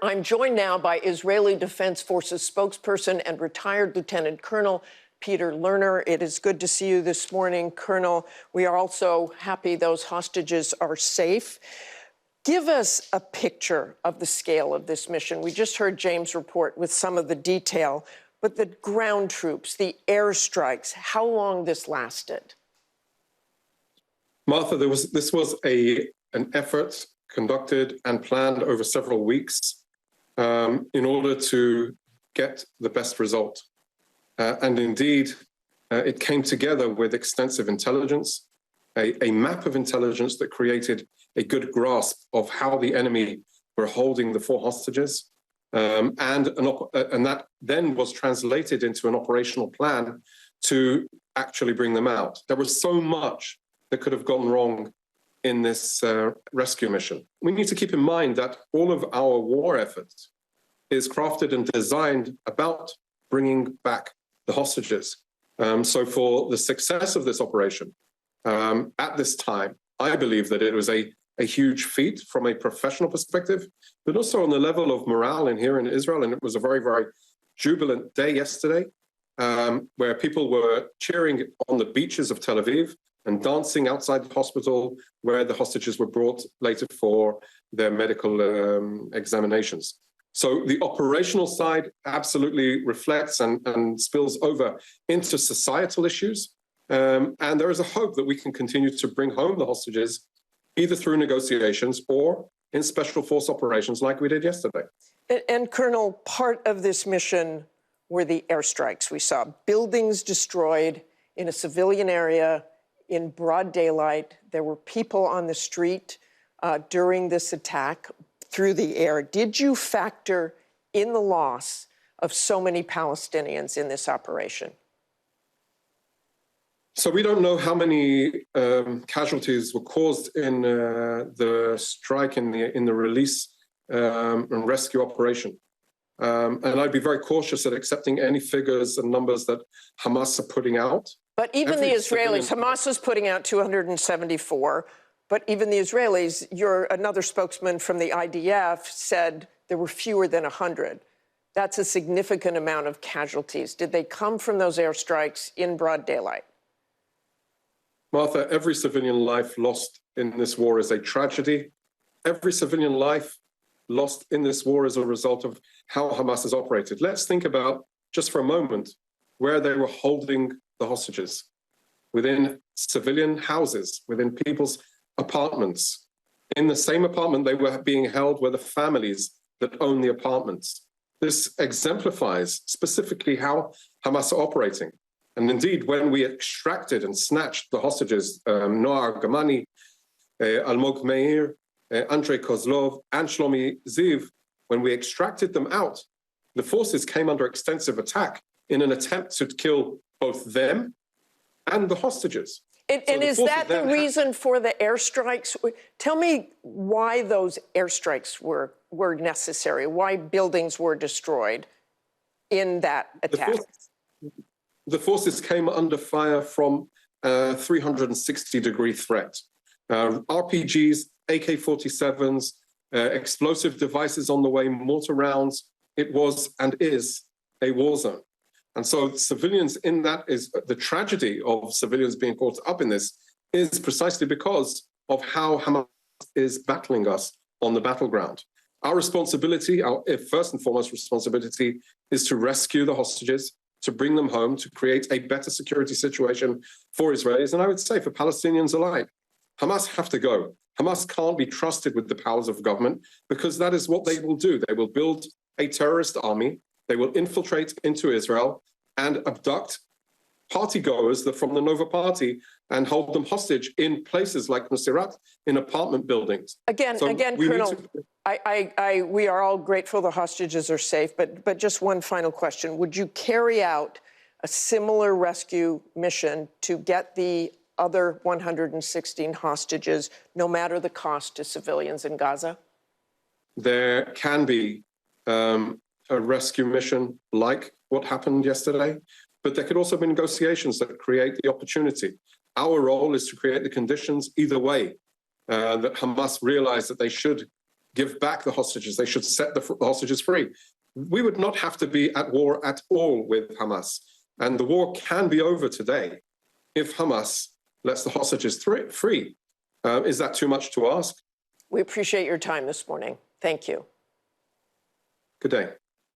I'm joined now by Israeli Defense Forces spokesperson and retired Lieutenant Colonel Peter Lerner. It is good to see you this morning, Colonel. We are also happy those hostages are safe. Give us a picture of the scale of this mission. We just heard James report with some of the detail, but the ground troops, the airstrikes, how long this lasted? Martha, this was an effort conducted and planned over several weeks in order to get the best result. And indeed, it came together with extensive intelligence, a map of intelligence that created a good grasp of how the enemy were holding the 4 hostages. And that then was translated into an operational plan to actually bring them out. There was so much that could have gone wrong in this rescue mission. We need to keep in mind that all of our war efforts is crafted and designed about bringing back the hostages. So for the success of this operation, at this time, I believe that it was a huge feat from a professional perspective, but also on the level of morale here in Israel. And it was a very, very jubilant day yesterday, where people were cheering on the beaches of Tel Aviv and dancing outside the hospital where the hostages were brought later for their medical examinations. So the operational side absolutely reflects and spills over into societal issues. And there is a hope that we can continue to bring home the hostages, either through negotiations or in special force operations like we did yesterday. And Colonel, part of this mission were the airstrikes. We saw buildings destroyed in a civilian area in broad daylight. There were people on the street during this attack through the air. Did you factor in the loss of so many Palestinians in this operation? So we don't know how many casualties were caused in the strike, in the release and rescue operation. And I'd be very cautious at accepting any figures and numbers that Hamas are putting out. But even the Israelis, Hamas is putting out 274, but even the Israelis, another spokesman from the IDF said there were fewer than 100. That's a significant amount of casualties. Did they come from those airstrikes in broad daylight? Martha, every civilian life lost in this war is a tragedy. Every civilian life lost in this war is a result of how Hamas has operated. Let's think about, just for a moment, where they were holding the hostages, within civilian houses, within people's apartments. In the same apartment they were being held were the families that own the apartments. This exemplifies specifically how Hamas are operating. And indeed, when we extracted and snatched the hostages, Noah Argamani, Almog Meir, Andrei Kozlov, and Shlomi Ziv, when we extracted them out, the forces came under extensive attack in an attempt to kill both them and the hostages. And is that the reason for the airstrikes? Tell me why those airstrikes were necessary, why buildings were destroyed in that attack. The forces came under fire from a 360-degree threat. RPGs, AK-47s, explosive devices on the way, mortar rounds. It was and is a war zone. And so civilians in that is the tragedy of civilians being caught up in this is precisely because of how Hamas is battling us on the battleground. Our responsibility, our first and foremost responsibility, is to rescue the hostages, to bring them home, to create a better security situation for Israelis, and I would say for Palestinians alike. Hamas have to go. Hamas can't be trusted with the powers of government because that is what they will do. They will build a terrorist army. They will infiltrate into Israel and abduct partygoers from the Nova Party and hold them hostage in places like Nusirat, in apartment buildings. Again, Colonel, we are all grateful the hostages are safe, but just one final question. Would you carry out a similar rescue mission to get the other 116 hostages, no matter the cost to civilians in Gaza? There can be a rescue mission like what happened yesterday, but there could also be negotiations that create the opportunity. Our role is to create the conditions either way, that Hamas realize that they should give back the hostages. They should set the hostages free. We would not have to be at war at all with Hamas. And the war can be over today if Hamas lets the hostages free. Is that too much to ask? We appreciate your time this morning. Thank you. Good day.